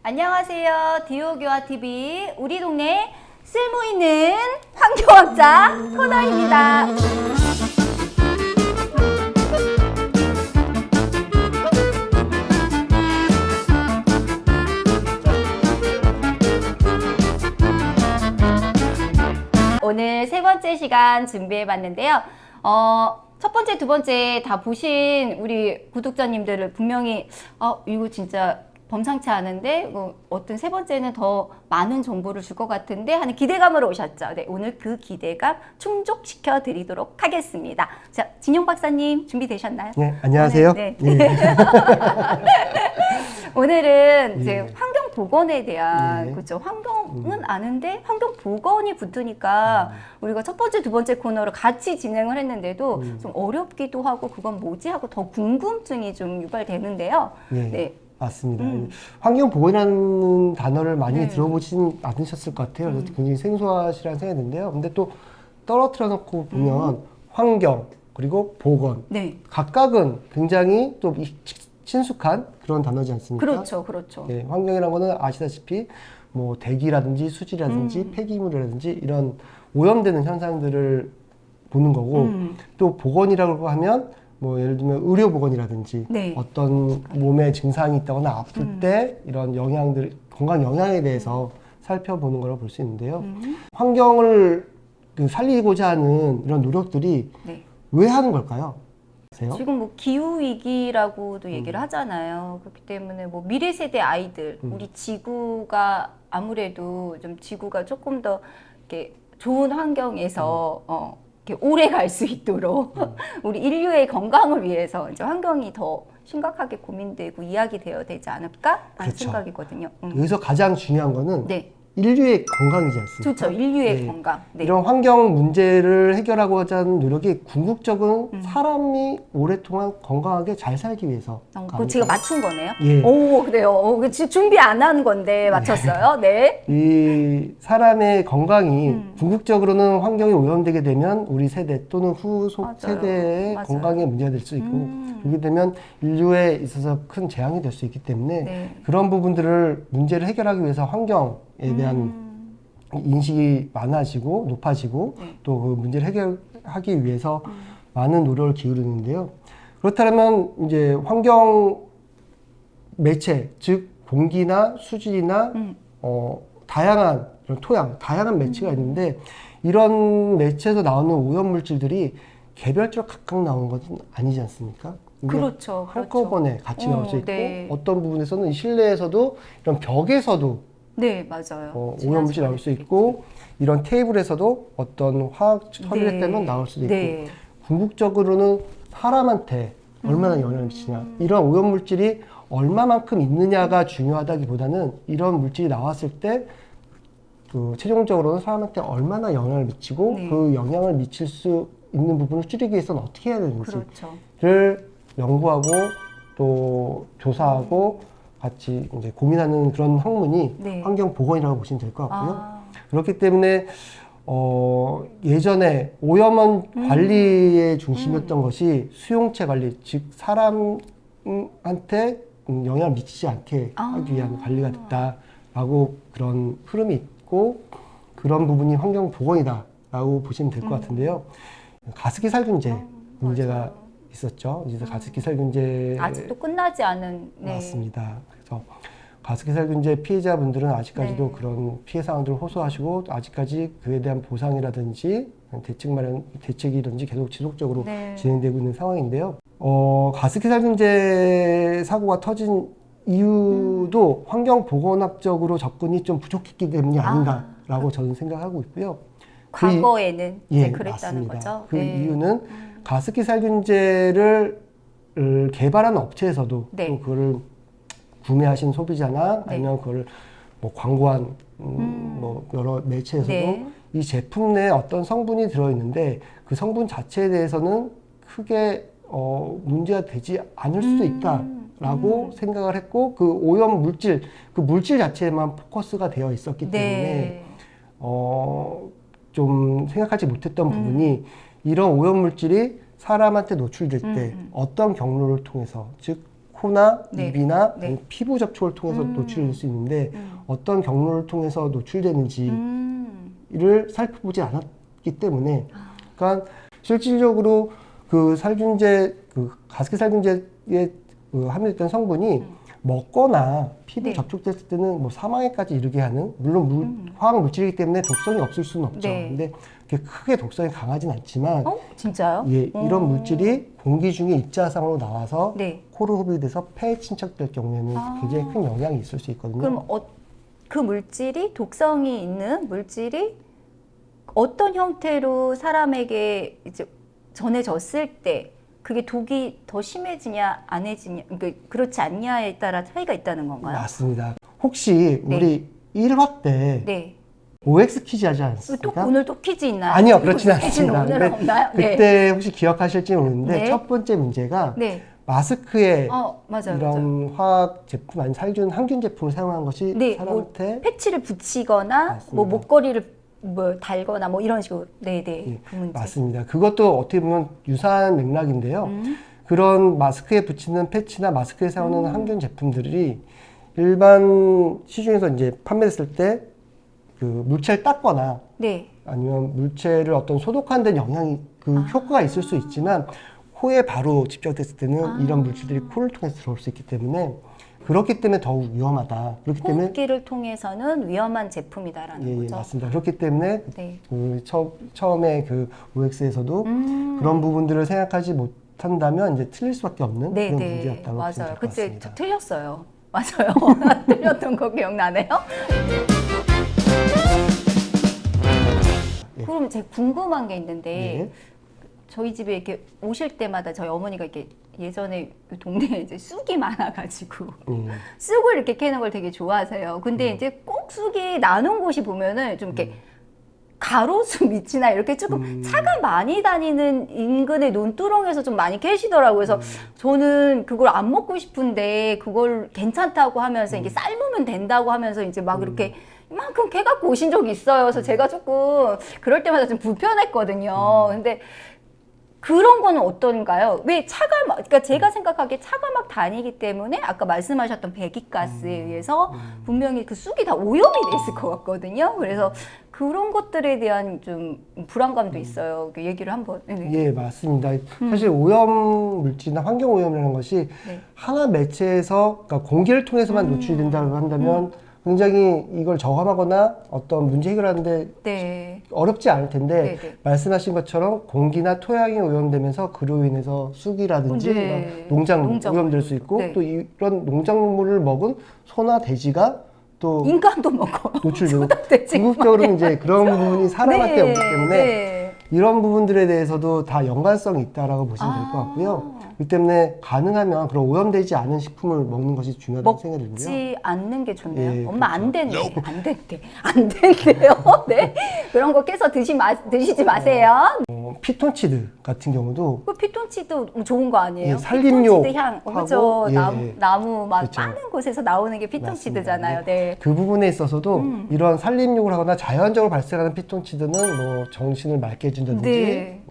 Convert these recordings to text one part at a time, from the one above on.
안녕하세요. 디오교화TV 우리 동네 쓸모있는 환경학자 코너입니다. 오늘 세 번째 시간 준비해봤는데요. 첫 번째, 두 번째 다 보신 우리 구독자님들을 분명히 이거 진짜 범상치 않은데 어떤 세 번째는 더 많은 정보를 줄 것 같은데 하는 기대감으로 오셨죠. 네, 오늘 그 기대감 충족시켜 드리도록 하겠습니다. 자, 진용 박사님 준비되셨나요? 네, 안녕하세요. 네. 네. 오늘은 이제 예. 환경 보건에 대한 예. 그렇죠. 환경은 아는데 환경 보건이 붙으니까 우리가 첫 번째, 두 번째 코너를 같이 진행을 했는데도 좀 어렵기도 하고 그건 뭐지 하고 더 궁금증이 좀 유발되는데요. 예, 네. 맞습니다. 환경보건이라는 단어를 많이 네. 들어보진 않으셨을 것 같아요. 그래서 굉장히 생소하시라는 생각이 드는데요. 근데 또 떨어뜨려 놓고 보면 환경 그리고 보건 네. 각각은 굉장히 또 친숙한 그런 단어지 않습니까? 그렇죠. 그렇죠. 예, 환경이라는 거는 아시다시피 뭐 대기라든지 수질이라든지 폐기물이라든지 이런 오염되는 현상들을 보는 거고 또 보건이라고 하면 뭐 예를 들면 의료보건이라든지 네. 어떤 몸에 증상이 있다거나 아플 때 이런 영향들 건강 영향에 대해서 살펴보는 거라고 볼 수 있는데요. 환경을 살리고자 하는 이런 노력들이 네. 왜 하는 걸까요? 아세요? 지금 뭐 기후 위기라고도 얘기를 하잖아요. 그렇기 때문에 뭐 미래 세대 아이들, 우리 지구가 아무래도 좀 지구가 조금 더 이렇게 좋은 환경에서 이렇게 오래 갈 수 있도록 우리 인류의 건강을 위해서 이제 환경이 더 심각하게 고민되고 이야기되어야 되지 않을까라는 그렇죠. 생각이거든요. 여기서 가장 중요한 거는 네, 인류의 건강이지 않습니까? 좋죠. 인류의 네. 건강. 네. 이런 환경 문제를 해결하고자 하는 노력이 궁극적으로 사람이 오랫동안 건강하게 잘 살기 위해서. 그거 제가 맞춘 거네요. 예. 오, 그래요. 준비 안 한 건데 맞췄어요. 네. 이 사람의 건강이 궁극적으로는 환경이 오염되게 되면 우리 세대 또는 후속 맞아요. 세대의 맞아요. 건강에 문제가 될 수 있고 그렇게 되면 인류에 있어서 큰 재앙이 될 수 있기 때문에 네. 그런 부분들을 문제를 해결하기 위해서 환경에 대한 인식이 많아지고 높아지고 네. 또 그 문제를 해결하기 위해서 많은 노력을 기울이는데요. 그렇다면 이제 환경 매체, 즉 공기나 수질이나 다양한 이런 토양, 다양한 매체가 있는데 이런 매체에서 나오는 오염 물질들이 개별적으로 각각 나오는 것은 아니지 않습니까? 그렇죠. 한꺼번에 같이 나올 수 있고 네. 어떤 부분에서는 실내에서도 이런 벽에서도 네, 맞아요. 오염 물질이 나올 수 있고 이런 테이블에서도 어떤 화학 처리를 때문에 나올 수도 있고 네. 궁극적으로는 사람한테 얼마나 영향을 미치냐 이런 오염 물질이 얼마만큼 있느냐가 중요하다기보다는 이런 물질이 나왔을 때 그 최종적으로는 사람한테 얼마나 영향을 미치고 네. 그 영향을 미칠 수 있는 부분을 줄이기 위해서는 어떻게 해야 되는지를 그렇죠. 연구하고 또 조사하고 같이 이제 고민하는 그런 학문이 네. 환경보건이라고 보시면 될 것 같고요. 그렇기 때문에 예전에 오염원 관리의 중심이었던 것이 수용체 관리, 즉 사람한테 영향을 미치지 않게 하기 위한 관리가 됐다라고 그런 흐름이 있고 그런 부분이 환경보건이다라고 보시면 될 것 같은데요. 가습기 살균제 문제가 맞아요. 있었죠. 이제 가습기 살균제 아직도 끝나지 않은. 네. 맞습니다. 그래서 가습기 살균제 피해자분들은 아직까지도 네. 그런 피해 사항들을 호소하시고 아직까지 그에 대한 보상이라든지 대책이든지 계속 지속적으로 네. 진행되고 있는 상황인데요. 가습기 살균제 사고가 터진 이유도 환경보건학적으로 접근이 좀 부족했기 때문이 아닌가라고 저는 생각하고 있고요. 과거에는 이제 예, 그랬다는 맞습니다. 거죠. 그 네. 이유는 가습기 살균제를 개발하는 업체에서도 네. 또 그거를 구매하신 소비자나 네. 아니면 그걸 뭐 광고한 뭐 여러 매체에서도 네. 이 제품 내에 어떤 성분이 들어있는데 그 성분 자체에 대해서는 크게 문제가 되지 않을 수도 있다라고 생각을 했고 그 오염 물질, 그 물질 자체에만 포커스가 되어 있었기 때문에 네. 좀 생각하지 못했던 부분이 이런 오염 물질이 사람한테 노출될 때 어떤 경로를 통해서 즉 코나 네. 입이나 네. 피부 접촉을 통해서 노출될 수 있는데 어떤 경로를 통해서 노출되는지를 살펴보지 않았기 때문에 그러니까 실질적으로 그 살균제, 그 가습기 살균제에 그 함유됐던 성분이 먹거나 피부 네. 접촉됐을 때는 뭐 사망에까지 이르게 하는 물론 화학 물질이기 때문에 독성이 없을 수는 없죠. 네. 근데 그렇게 크게 독성이 강하진 않지만 진짜요? 예, 이런 물질이 공기 중에 입자상으로 나와서 네. 코로 흡입이 돼서 폐에 침착될 경우에는 굉장히 큰 영향이 있을 수 있거든요. 그럼 그 물질이 독성이 있는 물질이 어떤 형태로 사람에게 이제 전해졌을 때 그게 독이 더 심해지냐 안 해지냐 그러니까 그렇지 않냐에 따라 차이가 있다는 건가요? 맞습니다. 혹시 네. 우리 1화 때 네. OX 퀴즈 하지 않았습니까? 오늘 또 퀴즈 있나요? 아니요, 그렇진 퀴즈는 않습니다. 오늘 근데 없나요? 그때 혹시 기억하실지 모르는데 네. 첫 번째 문제가 네. 마스크에 맞아요. 이런 화학 제품 아니 살균 항균 제품을 사용한 것이 네, 사람한테 패치를 붙이거나 맞습니다. 뭐 목걸이를 뭐 달거나 뭐 이런 식으로 네네 예, 그 문제. 맞습니다. 그것도 어떻게 보면 유사한 맥락인데요. 그런 마스크에 붙이는 패치나 마스크에 사용하는 항균 제품들이 일반 시중에서 이제 판매됐을 때 그 물체를 닦거나 네. 아니면 물체를 어떤 소독하는 데 영향이 그 효과가 있을 수 있지만 코에 바로 집적됐을 때는 이런 물질들이 코를 통해서 들어올 수 있기 때문에 그렇기 때문에 더욱 위험하다. 그렇기 때문에 호흡기를 통해서는 위험한 제품이다라는 예, 거죠. 맞습니다. 그렇기 때문에 네. 그 처음에 그 OX에서도 그런 부분들을 생각하지 못한다면 이제 틀릴 수밖에 없는 그런 문제였다고 보시면 맞아요. 될 것 그때 같습니다. 저 틀렸어요. 맞아요. 틀렸던 거 기억나네요. 예. 그럼 제가 궁금한 게 있는데 네. 저희 집에 이렇게 오실 때마다 저희 어머니가 이렇게 예전에 이 동네에 이제 쑥이 많아가지고 쑥을 이렇게 캐는 걸 되게 좋아하세요. 근데 이제 꼭 쑥이 나눈 곳이 보면은 좀 이렇게 가로수 밑이나 이렇게 조금 차가 많이 다니는 인근의 논두렁에서 좀 많이 캐시더라고요. 그래서 저는 그걸 안 먹고 싶은데 그걸 괜찮다고 하면서 이게 삶으면 된다고 하면서 이제 막 이렇게 이만큼 캐갖고 오신 적이 있어요. 그래서 제가 조금 그럴 때마다 좀 불편했거든요. 근데 그런 거는 어떤가요? 왜 차가 막, 그러니까 제가 생각하기에 차가 막 다니기 때문에 아까 말씀하셨던 배기가스에 의해서 분명히 그 쑥이 다 오염이 돼 있을 것 같거든요. 그래서 그런 것들에 대한 좀 불안감도 있어요. 그 얘기를 한번. 예, 맞습니다. 사실 오염 물질이나 환경 오염이라는 것이 네. 하나 매체에서 그러니까 공기를 통해서만 노출이 된다고 한다면 굉장히 이걸 저감하거나 어떤 문제 해결하는데 네. 어렵지 않을 텐데 네. 말씀하신 것처럼 공기나 토양이 오염되면서 그로 인해서 쑥이라든지 네. 이런 농작물 오염될 수 있고 네. 또 이런 농작물을 먹은 소나 돼지가 또 인간도 먹어요. 노출되고 돼지 궁극적으로는 이제 그런 부분이 사람한테 오기 때문에 네. 이런 부분들에 대해서도 다 연관성이 있다라고 보시면 될 것 같고요. 그렇기 때문에 가능하면 그런 오염되지 않은 식품을 먹는 것이 중요하다고 생각이 들고요. 먹지 않는 게 좋네요. 예, 엄마 안 그렇죠. 된대. 안 된대. 안 된대요. 네. 그런 거 깨서 드시지 마세요. 피톤치드 같은 경우도 그 피톤치드 좋은 거 아니에요? 예, 살림료 피톤치드 향. 하고, 그렇죠. 예. 나무 막 그렇죠. 많은 곳에서 나오는 게 피톤치드잖아요. 맞습니다. 네. 그 부분에 있어서도 이런 살림욕을 하거나 자연적으로 발생하는 피톤치드는 뭐 정신을 맑게 해준다든지 네.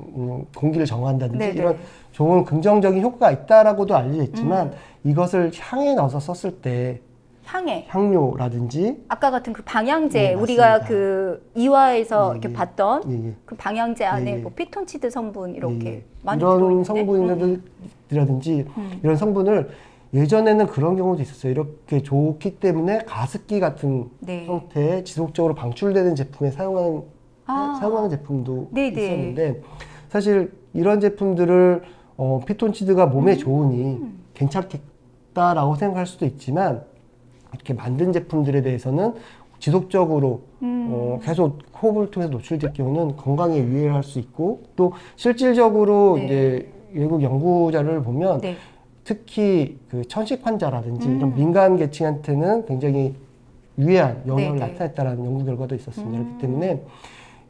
공기를 정화한다든지 네, 네. 이런 좋은 긍정적인 효과가 있다라고도 알려져 있지만 이것을 향에 넣어서 썼을 때 향에. 향료라든지 아까 같은 그 방향제 네, 우리가 맞습니다. 그 이화에서 예, 이렇게 예. 봤던 예, 예. 그 방향제 안에 예, 예. 뭐 피톤치드 성분 이렇게 예, 많이 이런 들어있는데 성분이라든지 이런 성분을 예전에는 그런 경우도 있었어요. 이렇게 좋기 때문에 가습기 같은 네. 형태의 지속적으로 방출되는 제품에 사용하는 제품도 네네. 있었는데 사실 이런 제품들을 피톤치드가 몸에 좋으니 괜찮겠다라고 생각할 수도 있지만 이렇게 만든 제품들에 대해서는 지속적으로 계속 호흡을 통해서 노출될 경우는 건강에 유해할 수 있고 또 실질적으로 네. 이제 외국 연구자를 보면 네. 특히 그 천식 환자라든지 이런 민간 계층한테는 굉장히 유해한 영향을 네네. 나타냈다라는 연구 결과도 있었습니다. 그렇기 때문에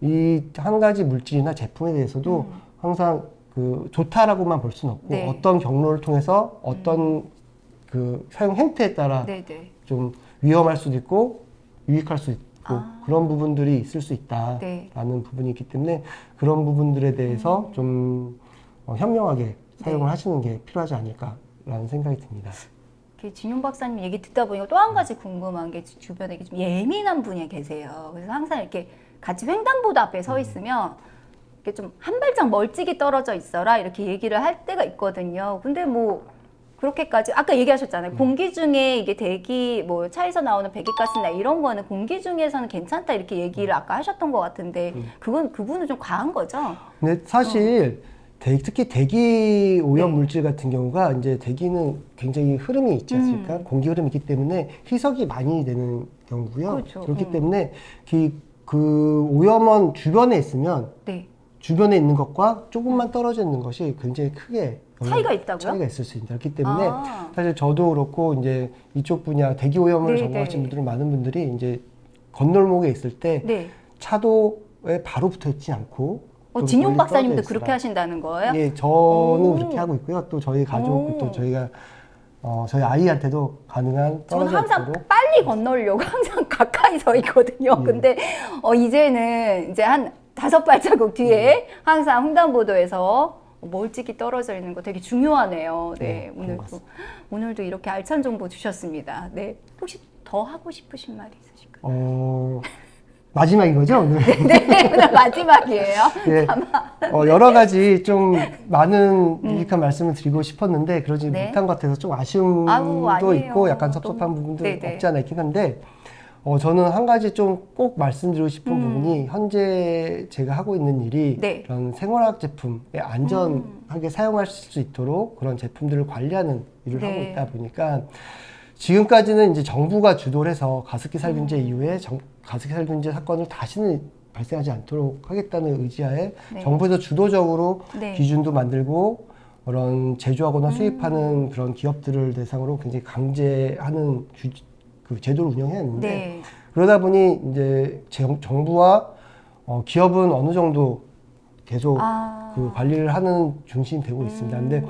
이 한 가지 물질이나 제품에 대해서도 항상 그 좋다라고만 볼 수는 없고 네. 어떤 경로를 통해서 어떤 그 사용 행태에 따라 네네. 좀 위험할 수도 있고 유익할 수 있고 그런 부분들이 있을 수 있다라는 네. 부분이 있기 때문에 그런 부분들에 대해서 좀 현명하게 사용을 하시는 게 필요하지 않을까라는 생각이 듭니다. 이렇게 진용 박사님 얘기 듣다 보니까 또 한 가지 궁금한 게 주변에 좀 예민한 분이 계세요. 그래서 항상 이렇게 같이 횡단보도 앞에 서 있으면 이렇게 좀 한 발짝 멀찍이 떨어져 있어라 이렇게 얘기를 할 때가 있거든요. 근데 뭐 그렇게까지 아까 얘기하셨잖아요. 공기 중에 이게 대기 뭐 차에서 나오는 배기가스나 이런 거는 공기 중에서는 괜찮다 이렇게 얘기를 아까 하셨던 것 같은데 그분은 좀 과한 거죠? 근데 사실 특히 대기 오염 물질 같은 경우가 이제 대기는 굉장히 흐름이 있지 않습니까? 공기 흐름이 있기 때문에 희석이 많이 되는 경우고요. 그렇죠. 그렇기 때문에 그 오염원 주변에 있으면 네. 주변에 있는 것과 조금만 떨어져 있는 것이 굉장히 크게 차이가 있다고요? 차이가 있을 수 있다. 그렇기 때문에 아. 사실 저도 그렇고 이제 이쪽 분야 대기 오염을 네, 전공하신 네. 분들은 많은 분들이 이제 건널목에 있을 때 네. 차도에 바로 붙어 있지 않고 좀 진용 멀리 박사님도 떨어져 그렇게 있어라. 하신다는 거예요? 예, 저는 오. 그렇게 하고 있고요. 또 저희 가족, 오. 또 저희가 저희 아이한테도 가능한 저는 떨어져 항상 있도록 빨리 건너려고 항상 가까이 서 있거든요. 예. 근데 이제는 이제 한 5발자국 뒤에 항상 횡단보도에서 멀찍이 떨어져 있는 거 되게 중요하네요. 네, 그런 것 오늘도 이렇게 알찬 정보 주셨습니다. 네, 혹시 더 하고 싶으신 말이 있으실까요? 마지막인 거죠, 오늘? 네, 오늘 마지막이에요. 예, 여러 가지 좀 많은 유익한 말씀을 드리고 싶었는데 그러지 네. 못한 것 같아서 좀 아쉬움도 아니에요. 있고 약간 섭섭한 너무- 부분도 네네. 없지 않아 있긴 한데 저는 한 가지 좀 꼭 말씀드리고 싶은 부분이 현재 제가 하고 있는 일이 네. 그런 생활화학 제품에 안전하게 사용할 수 있도록 그런 제품들을 관리하는 일을 네. 하고 있다 보니까 지금까지는 이제 정부가 주도를 해서 가습기 살균제 이후에 가습기 살균제 사건을 다시는 발생하지 않도록 하겠다는 의지하에 네. 정부에서 주도적으로 네. 기준도 만들고 그런 제조하거나 수입하는 그런 기업들을 대상으로 굉장히 강제하는 그 제도를 운영했는데 네. 그러다 보니 이제 정부와 기업은 어느 정도 계속 그 관리를 하는 중심이 되고 있습니다. 근데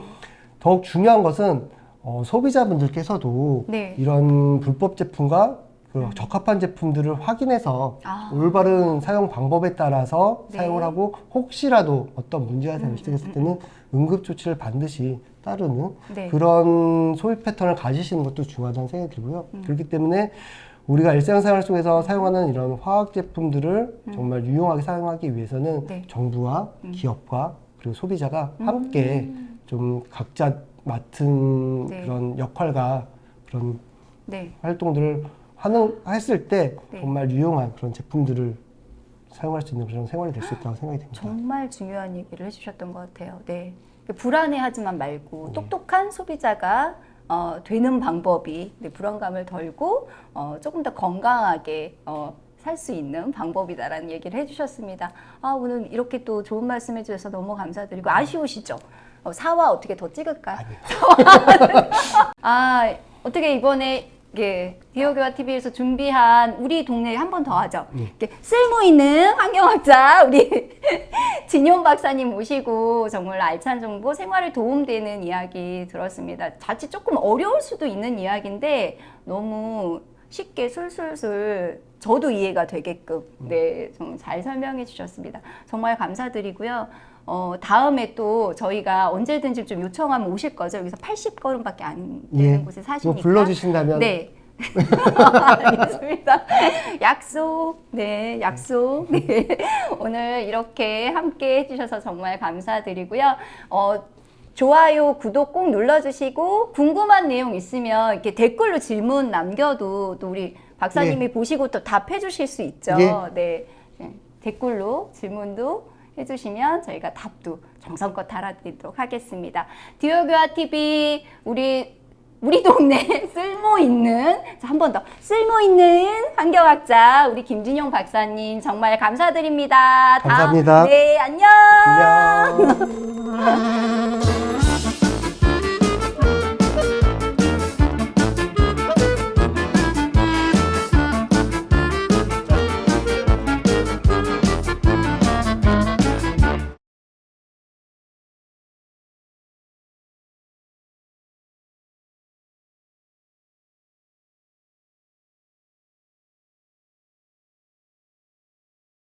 더욱 중요한 것은 소비자분들께서도 네. 이런 불법 제품과 그 적합한 제품들을 확인해서 올바른 사용 방법에 따라서 네. 사용을 하고 혹시라도 어떤 문제가 발생했을 때는 응급 조치를 반드시 따르는 네. 그런 소비 패턴을 가지시는 것도 중요하다는 생각이 들고요. 그렇기 때문에 우리가 일상생활 속에서 사용하는 이런 화학 제품들을 정말 유용하게 사용하기 위해서는 네. 정부와 기업과 그리고 소비자가 함께 좀 각자 맡은 네. 그런 역할과 그런 네. 활동들을 했을 때 네. 정말 유용한 그런 제품들을 사용할 수 있는 그런 생활이 될 수 있다고 생각이 됩니다. 정말 중요한 얘기를 해주셨던 것 같아요. 네. 불안해하지만 말고 똑똑한 소비자가 되는 방법이 불안감을 덜고 조금 더 건강하게 살 수 있는 방법이다라는 얘기를 해주셨습니다. 오늘 이렇게 또 좋은 말씀 해주셔서 너무 감사드리고 아쉬우시죠? 사와 어떻게 더 찍을까요? 어떻게 이번에 디오교화 TV에서 준비한 우리 동네 한 번 더 하죠. 이렇게 쓸모 있는 환경학자 우리 진용 박사님 모시고 정말 알찬 정보, 생활에 도움되는 이야기 들었습니다. 자칫 조금 어려울 수도 있는 이야기인데 너무 쉽게 술술술 저도 이해가 되게끔 좀 잘 설명해 주셨습니다. 정말 감사드리고요. 다음에 또 저희가 언제든지 좀 요청하면 오실 거죠? 여기서 80걸음밖에 안 되는 곳에 사시니까. 뭐 불러주신다면. 네. 알겠습니다. 약속. 네, 약속. 네. 오늘 이렇게 함께 해주셔서 정말 감사드리고요. 좋아요, 구독 꼭 눌러주시고 궁금한 내용 있으면 이렇게 댓글로 질문 남겨도 또 우리 박사님이 보시고 또 답해 주실 수 있죠. 네. 댓글로 질문도 해주시면 저희가 답도 정성껏 달아드리도록 하겠습니다. 디오교화 TV 우리 동네 쓸모있는 한 번 더 쓸모있는 환경학자 우리 김진용 박사님 정말 감사드립니다. 감사합니다. 네, 안녕. 안녕.